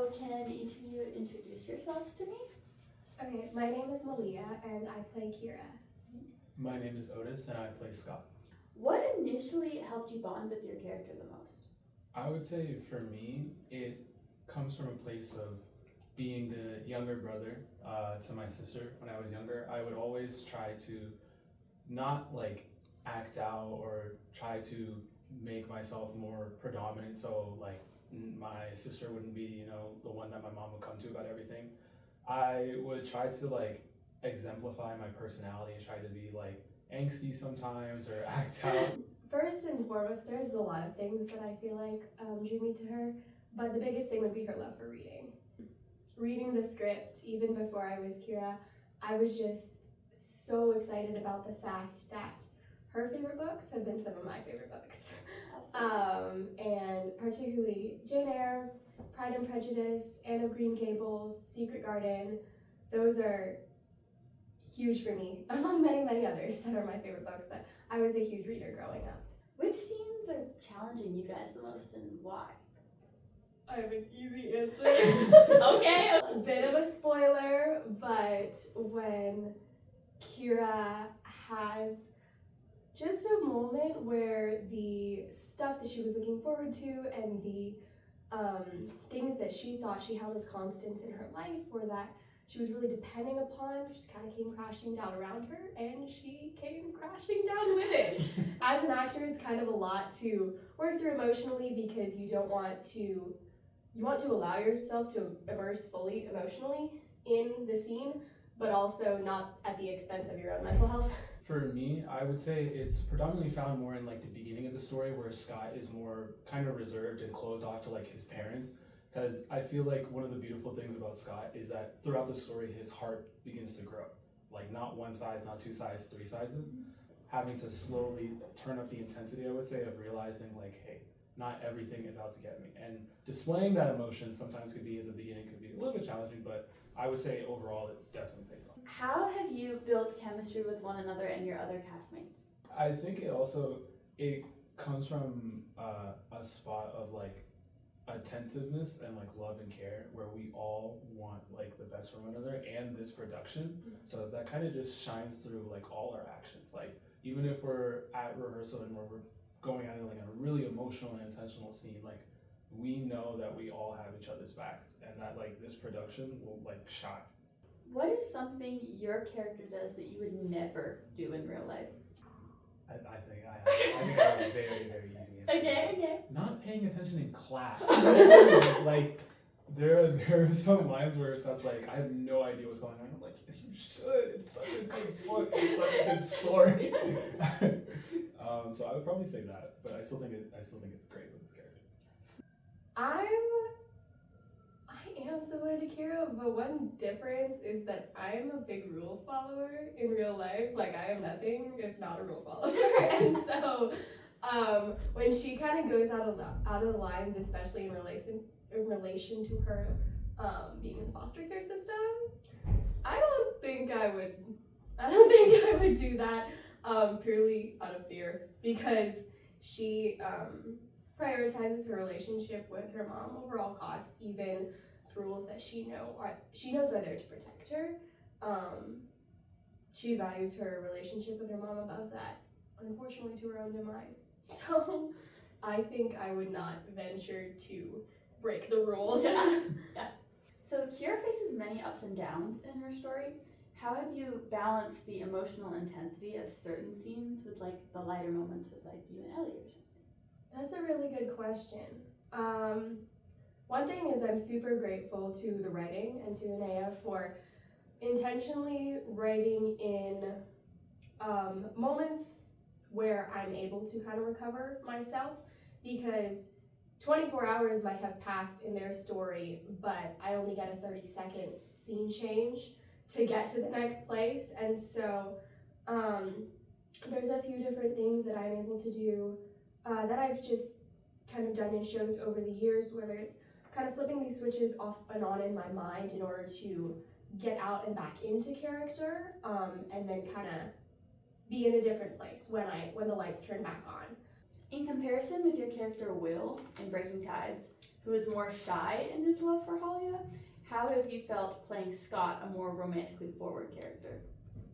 So can each of you introduce yourselves to me? Okay, my name is Melea and I play Kira. My name is Otis and I play Scott. What initially helped you bond with your character the most? I would say for me, it comes from a place of being the younger brother to my sister. When I was younger, I would always try to not like act out or try to make myself more predominant, so like my sister wouldn't be, the one that my mom would come to about everything. I would try to like exemplify my personality and try to be like angsty sometimes or act out. First and foremost, there's a lot of things that I feel like drew me to her, but the biggest thing would be her love for reading. Reading the script, even before I was Kira, I was just so excited about the fact that her favorite books have been some of my favorite books. And particularly Jane Eyre, Pride and Prejudice, Anne of Green Gables, Secret Garden. Those are huge for me, among many, many others that are my favorite books, but I was a huge reader growing up. Which scenes are challenging you guys the most and why? I have an easy answer. Okay. A bit of a spoiler, but when Kira has just a moment where the stuff that she was looking forward to and the things that she thought she held as constants in her life, or that she was really depending upon, just kind of came crashing down around her, and she came crashing down with it. As an actor, it's kind of a lot to work through emotionally, because you want to allow yourself to immerse fully emotionally in the scene, but also not at the expense of your own mental health. For me, I would say it's predominantly found more in like the beginning of the story, where Scott is more kind of reserved and closed off to like his parents. Because I feel like one of the beautiful things about Scott is that throughout the story, his heart begins to grow. Like not one size, not two sides, three sizes. Having to slowly turn up the intensity, I would say, of realizing like, hey, not everything is out to get me. And displaying that emotion sometimes could be, in the beginning, could be a little bit challenging, but I would say overall it definitely pays off. How have you built chemistry with one another and your other castmates? I think it comes from a spot of like attentiveness and like love and care, where we all want like the best for one another and this production. So that kind of just shines through like all our actions. Like even if we're at rehearsal and we're going at it like a really emotional and intentional scene, like we know that we all have each other's backs and that like this production will like shine. What is something your character does that you would never do in real life? I think I have a very, very easy answer. Okay. Not paying attention in class. Like there are some lines where Scott's like, I have no idea what's going on. I'm like, you should. It's such a good book. It's such a good story. So I would probably say that, but I still think it's great with this character. I am similar to Kira, but one difference is that I'm a big rule follower in real life. Like, I am nothing if not a rule follower. And so when she kind of goes out of the lines, especially in relation to her being in the foster care system, I don't think I would do that purely out of fear, because she prioritizes her relationship with her mom over all costs, even rules that she knows are there to protect her. She values her relationship with her mom above that, unfortunately to her own demise. So I think I would not venture to break the rules. Yeah. So Kira faces many ups and downs in her story. How have you balanced the emotional intensity of certain scenes with like the lighter moments with like you and Ellie or something? That's a really good question. One thing is, I'm super grateful to the writing and to Melea for intentionally writing in moments where I'm able to kind of recover myself, because 24 hours might have passed in their story, but I only get a 30-second scene change to get to the next place. And so there's a few different things that I'm able to do that I've just kind of done in shows over the years, whether it's kind of flipping these switches off and on in my mind in order to get out and back into character, and then kind of be in a different place when the lights turn back on. In comparison with your character Will in Breaking Tides who is more shy in his love for Halia. How have you felt playing Scott, a more romantically forward character?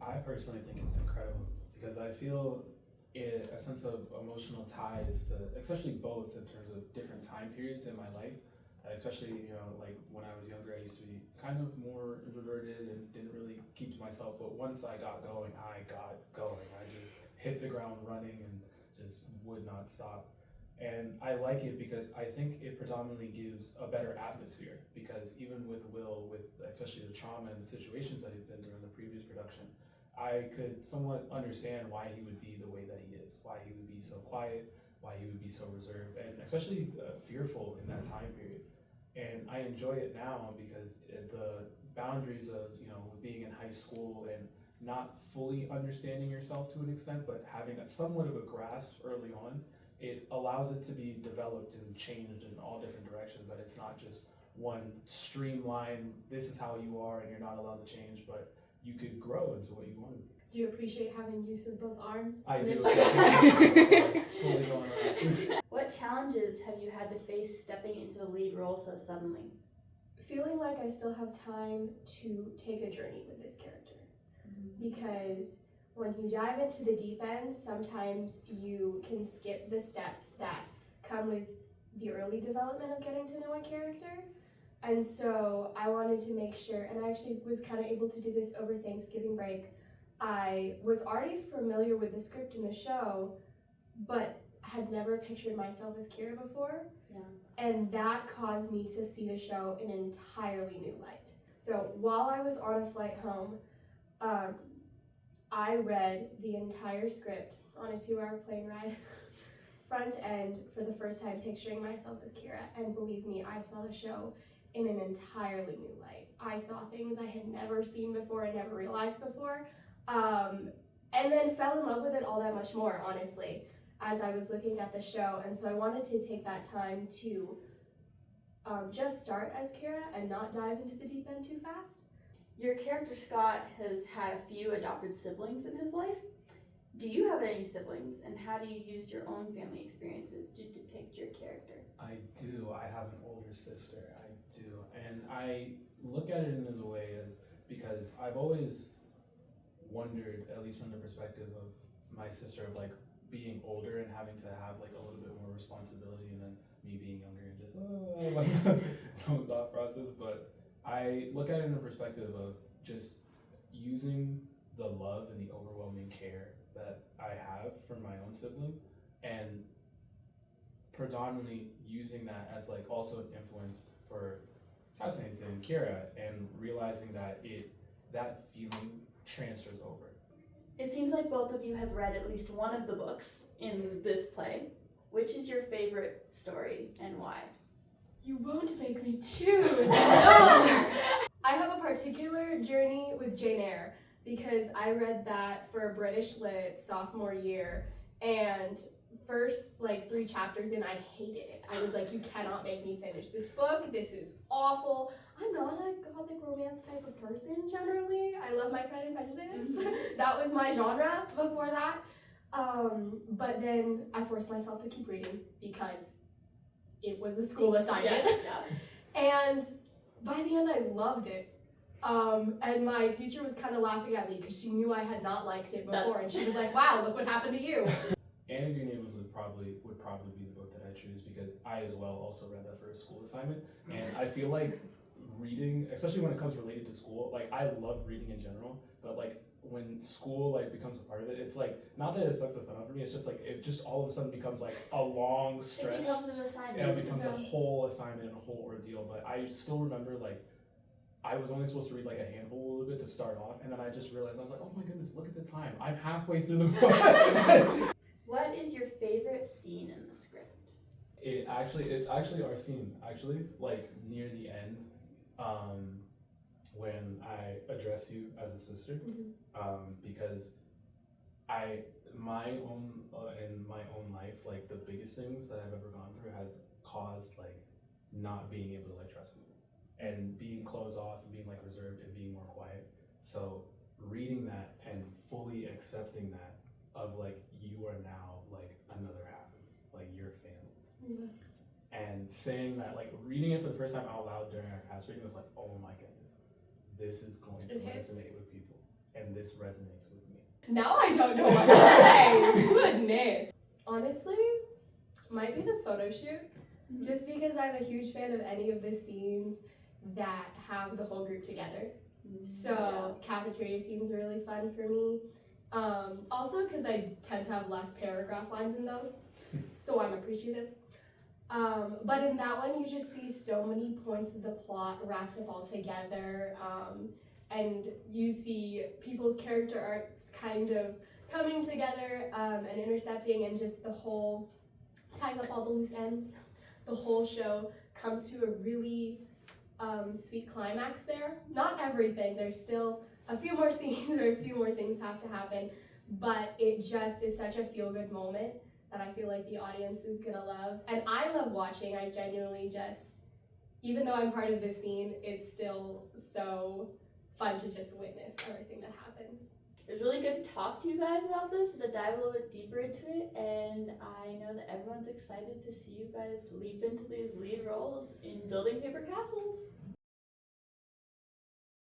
I personally think it's incredible because I feel a sense of emotional ties to, especially both in terms of different time periods in my life. Especially, like when I was younger, I used to be kind of more introverted and didn't really keep to myself. But once I got going, I got going. I just hit the ground running and just would not stop. And I like it because I think it predominantly gives a better atmosphere. Because even with Will, with especially the trauma and the situations that he'd been through in the previous production, I could somewhat understand why he would be the way that he is, why he would be so quiet, why he would be so reserved, and especially fearful in that time period. And I enjoy it now because the boundaries of being in high school and not fully understanding yourself to an extent, but having somewhat of a grasp early on, it allows it to be developed and changed in all different directions. That it's not just one streamline. This is how you are, and you're not allowed to change, but you could grow into what you want to be. Do you appreciate having use of both arms? I do. Fully going around. What challenges have you had to face stepping into the lead role so suddenly? Feeling like I still have time to take a journey with this character. Because when you dive into the deep end, sometimes you can skip the steps that come with the early development of getting to know a character. And so I wanted to make sure, and I actually was kind of able to do this over Thanksgiving break. I was already familiar with the script and the show, but had never pictured myself as Kira before. Yeah. And that caused me to see the show in an entirely new light. So while I was on a flight home, I read the entire script on a 2-hour plane ride, front end, for the first time picturing myself as Kira. And believe me, I saw the show in an entirely new light. I saw things I had never seen before and never realized before. And then fell in love with it all that much more, honestly, as I was looking at the show. And so I wanted to take that time to just start as Kira and not dive into the deep end too fast. Your character Scott has had a few adopted siblings in his life. Do you have any siblings, and how do you use your own family experiences to depict your character? I do. I have an older sister. I do. And I look at it in as a way as because I've always wondered, at least from the perspective of my sister, of like being older and having to have like a little bit more responsibility, and then me being younger and just like no thought process. But I look at it in a perspective of just using the love and the overwhelming care that I have for my own sibling, and predominantly using that as like also an influence for Cassinate's and Kira, and realizing that that feeling transfers over. It seems like both of you have read at least one of the books in this play. Which is your favorite story and why? You won't make me choose. No! I have a particular journey with Jane Eyre because I read that for British Lit sophomore year, and first 3 chapters in, I hated it. I was like, you cannot make me finish this book. This is awful. I'm not a gothic romance type of person generally. I love my Pride and Prejudice. That was my genre before that. But then I forced myself to keep reading because it was a school assignment. Yeah. And by the end, I loved it. And my teacher was kind of laughing at me because she knew I had not liked it before, and she was like, wow, look what happened to you. Anne of Green Gables would probably be the book that I choose because I as well also read that for a school assignment. And I feel like reading, especially when it comes related to school, like I love reading in general, but like when school becomes a part of it, it's like, not that it sucks the fun out for me, it's just like it just all of a sudden becomes like a long stretch. It becomes an assignment. And it becomes a whole assignment and a whole ordeal. But I still remember I was only supposed to read a handful a little bit to start off, and then I just realized, I was like, oh my goodness, look at the time. I'm halfway through the book. What is your favorite scene in the script? It's actually our scene, near the end, when I address you as a sister, because my own in my own life, the biggest things that I've ever gone through has caused not being able to trust people and being closed off and being reserved and being more quiet. So reading that and fully accepting that of you are now another half, your family. And saying that, like reading it for the first time out loud during our cast reading was like, oh my goodness, this is going to It hits. resonate with people, and this resonates with me. Now I don't know what to say. Goodness. Honestly, might be the photo shoot. Just because I'm a huge fan of any of the scenes that have the whole group together. So cafeteria scenes are really fun for me. Also because I tend to have less paragraph lines in those, so I'm appreciative. But in that one, you just see so many points of the plot wrapped up all together, and you see people's character arcs kind of coming together and intersecting, and just the whole tying up all the loose ends. The whole show comes to a really sweet climax there. Not everything, there's still a few more scenes or a few more things have to happen, but it just is such a feel-good moment that I feel like the audience is gonna love. And I love watching. I genuinely just, even though I'm part of this scene, it's still so fun to just witness everything that happens. It was really good to talk to you guys about this and to dive a little bit deeper into it, and I know that everyone's excited to see you guys leap into these lead roles in Building Paper Castles.